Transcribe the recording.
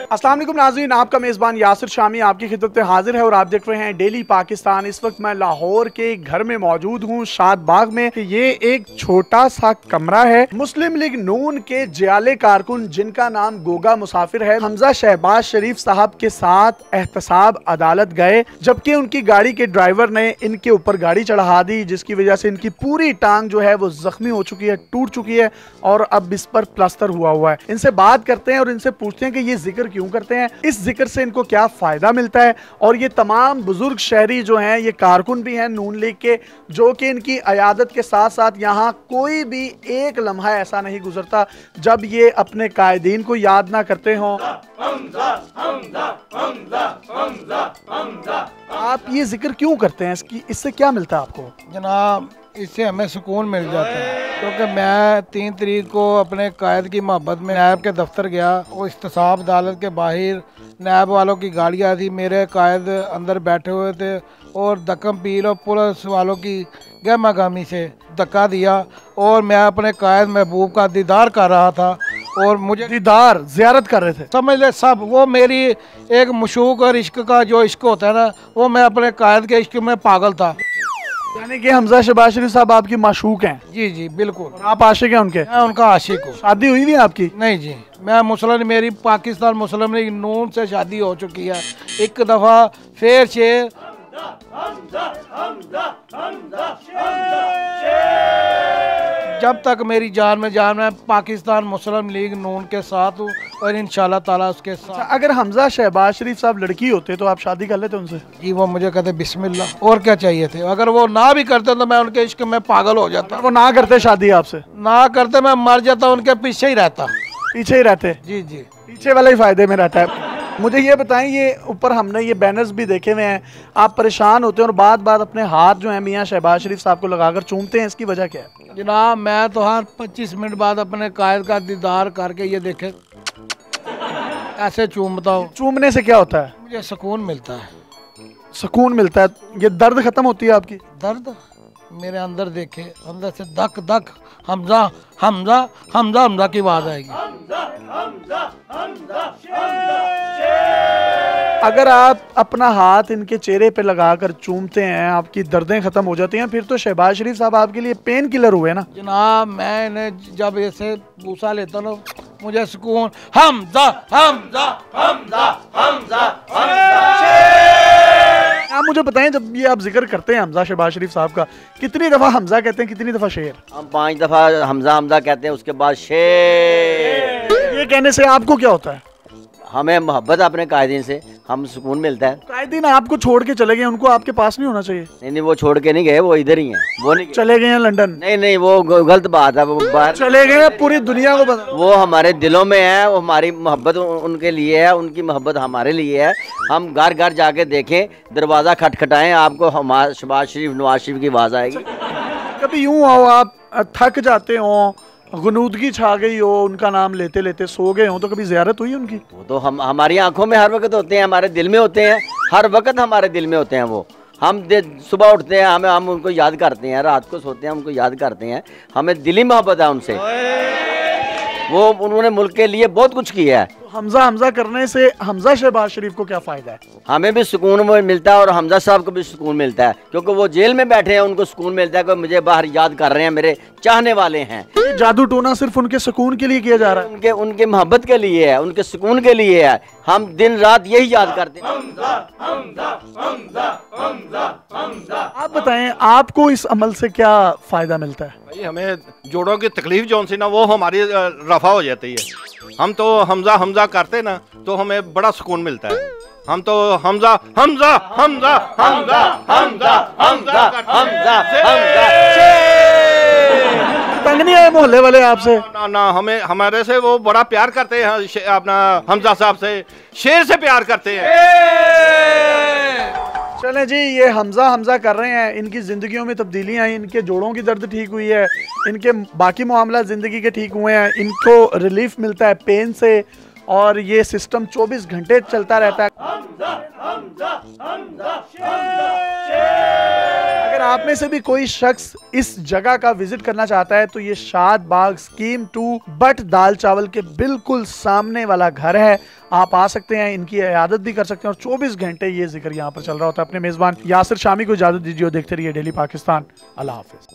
अस्सलाम वालेकुम नाज़रीन, आपका मेज़बान यासिर शामी आपकी खिदमत में हाजिर है और आप देख रहे हैं डेली पाकिस्तान। इस वक्त मैं लाहौर के घर में मौजूद हूँ, शाद बाग में। ये एक छोटा सा कमरा है। मुस्लिम लीग नून के जियाले कारकुन जिनका नाम गोगा मुसाफिर है, हमजा शहबाज शरीफ साहब के साथ एहतसाब अदालत गए, जबकि उनकी गाड़ी के ड्राइवर ने इनके ऊपर गाड़ी चढ़ा दी, जिसकी वजह से इनकी पूरी टांग जो है वो जख्मी हो चुकी है, टूट चुकी है और अब इस पर प्लास्टर हुआ है। इनसे बात करते हैं और इनसे पूछते हैं कि ये जिक्र क्यों करते हैं, इस जिक्र से इनको क्या फायदा मिलता है। और ये तमाम बुजुर्ग शहरी जो हैं, ये कारकुन भी हैं नून लीग के, जो कि इनकी अयादत के साथ साथ यहाँ कोई भी एक लम्हा ऐसा नहीं गुजरता जब ये अपने कायदीन को याद ना करते हों। आप ये जिक्र क्यों करते हैं, इससे क्या मिलता है आपको? जनाब, इससे हमें सुकून मिल जाता है, क्योंकि मैं 3 तारीख को अपने कायद की मोहब्बत में नैब के दफ्तर गया और इस्तेसाब अदालत के बाहर नैब वालों की गाड़ियाँ थी, मेरे कायद अंदर बैठे हुए थे और दक्कम पीर और पुलिस वालों की गहमा गहमी से धक्का दिया और मैं अपने कायद महबूब का दीदार कर रहा था और मुझे दीदार ज़ियारत कर रहे थे, समझ ले सब। वो मेरी एक मशूक और इश्क का जो इश्क होता है ना, वो मैं अपने कायद के इश्क में पागल था। यानी कि हमजा शहबाज शरीफ साहब आपकी माशूक हैं? जी जी बिल्कुल। आप आशिक हैं उनके? मैं उनका आशिक हूँ। शादी हुई थी आपकी? नहीं जी, मैं मुस्लिम, मेरी पाकिस्तान मुस्लिम लीग नून से शादी हो चुकी है। एक दफ़ा फिर शेर जब तक मेरी जान में जान, मैं पाकिस्तान मुस्लिम लीग नून के साथ हूँ और इंशाल्लाह ताला उसके साथ। अगर हमजा शहबाज शरीफ साहब लड़की होते तो आप शादी कर लेते उनसे? जी, वो मुझे कहते बिस्मिल्लाह, और क्या चाहिए थे। अगर वो ना भी करते तो मैं उनके इश्क में पागल हो जाता। वो ना करते शादी आपसे? ना करते मैं मर जाता, उनके पीछे ही रहता। पीछे ही रहते? जी जी, पीछे वाला ही फायदे में रहता है। मुझे ये बताएं, ये ऊपर हमने ये बैनर्स भी देखे हुए हैं, आप परेशान होते हैं और बात बात अपने हाथ जो है मियाँ शहबाज शरीफ साहब को लगाकर चूमते हैं, इसकी वजह क्या है? जनाब, मैं तो हर 25 मिनट बाद अपने कायद का दीदार करके ये देखे ऐसे चूमता हूँ। चूमने से क्या होता है? मुझे सुकून मिलता है। सुकून मिलता है? ये दर्द खत्म होती है आपकी? दर्द मेरे अंदर देखे, अंदर से धक धक हमजा हमजा हमजा हमजा की आवाज आएगी। अगर आप अपना हाथ इनके चेहरे पे लगाकर चूमते हैं, आपकी दर्दें खत्म हो जाती हैं, फिर तो शहबाज शरीफ साहब आपके लिए पेन किलर हुए ना? जनाब, मैं इन्हें जब ऐसे बूसा लेता ना, मुझे सुकून। हमजा हमजा हमजा हमजा आप मुझे बताएं, जब ये आप जिक्र करते हैं हमजा शहबाज शरीफ साहब का, कितनी दफ़ा हमजा कहते हैं, कितनी दफ़ा शेर? हम 5 दफ़ा हमजा हमजा कहते हैं, उसके बाद शेर। ये कहने से आपको क्या होता है? हमें मोहब्बत अपने कायदीन से, हम सुकून मिलता है। कायदीन आपको छोड़ के चले गए, उनको आपके पास नहीं होना चाहिए? नहीं, वो छोड़ के नहीं गए, वो इधर ही हैं। वो नहीं चले गए हैं लंदन? नहीं, वो गलत बात है, वो बाहर चले गए हैं, पूरी दुनिया को पता। वो हमारे दिलों में है, वो हमारी मोहब्बत उनके लिए है, उनकी मोहब्बत हमारे लिए है। हम घर घर जाके देखें, दरवाज़ा खटखटाएं, आपको हमारे शहबाज शरीफ नवाज शरीफ की आवाज़ आएगी। कभी यूँ हो आप थक जाते हो, गुनूदगी छा गई हो, उनका नाम लेते लेते सो गए हो, तो कभी ज़ियारत हुई उनकी? वो तो हमारी आंखों में हर वक्त होते हैं, हमारे दिल में होते हैं, हर वक्त हमारे दिल में होते हैं। वो हम सुबह उठते हैं, हम उनको याद करते हैं, रात को सोते हैं उनको याद करते हैं। हमें दिली मोहब्बत है उनसे, वो उन्होंने मुल्क के लिए बहुत कुछ किया है। तो हमजा हमजा करने से हमजा शहबाज शरीफ को क्या फ़ायदा है? हमें भी सुकून मिलता है और हमजा साहब को भी सुकून मिलता है, क्योंकि वो जेल में बैठे हैं, उनको सुकून मिलता है कि मुझे बाहर याद कर रहे हैं, मेरे चाहने वाले हैं। जादू टोना सिर्फ उनके सुकून के लिए किया जा रहा है? उनके मोहब्बत के लिए है, उनके सुकून के लिए है। हम दिन रात यही याद करते हैं। आप बताएं, आपको इस अमल से क्या फ़ायदा मिलता है? भाई, हमें जोड़ों की तकलीफ जौन सी ना, वो हमारी रफा हो जाती है। हम तो हमजा हमजा करते ना, तो हमें बड़ा सुकून मिलता है। हम तो हमजा हमजा हमजा हमजा हमजा हमजा हमजा तंग नहीं आए मोहल्ले वाले आपसे? ना, हमें हमारे से वो बड़ा प्यार करते हैं, अपना हमजा साहब से शेर से प्यार करते हैं। चले जी, ये हमजा हमजा कर रहे हैं, इनकी ज़िंदगियों में तब्दीलियाँ आई, इनके जोड़ों की दर्द ठीक हुई है, इनके बाकी मामला ज़िंदगी के ठीक हुए हैं, इनको रिलीफ मिलता है पेन से, और ये सिस्टम 24 घंटे चलता रहता है। अगर आप में से भी कोई शख्स इस जगह का विजिट करना चाहता है तो ये शाद बाग स्कीम 2 बट दाल चावल के बिल्कुल सामने वाला घर है। आप आ सकते हैं, इनकी इयादत भी कर सकते हैं और 24 घंटे ये जिक्र यहाँ पर चल रहा होता है। अपने मेजबान यासिर शामी को इजाजत दीजिए और देखते रहिए डेली पाकिस्तान। अल्लाह हाफिज।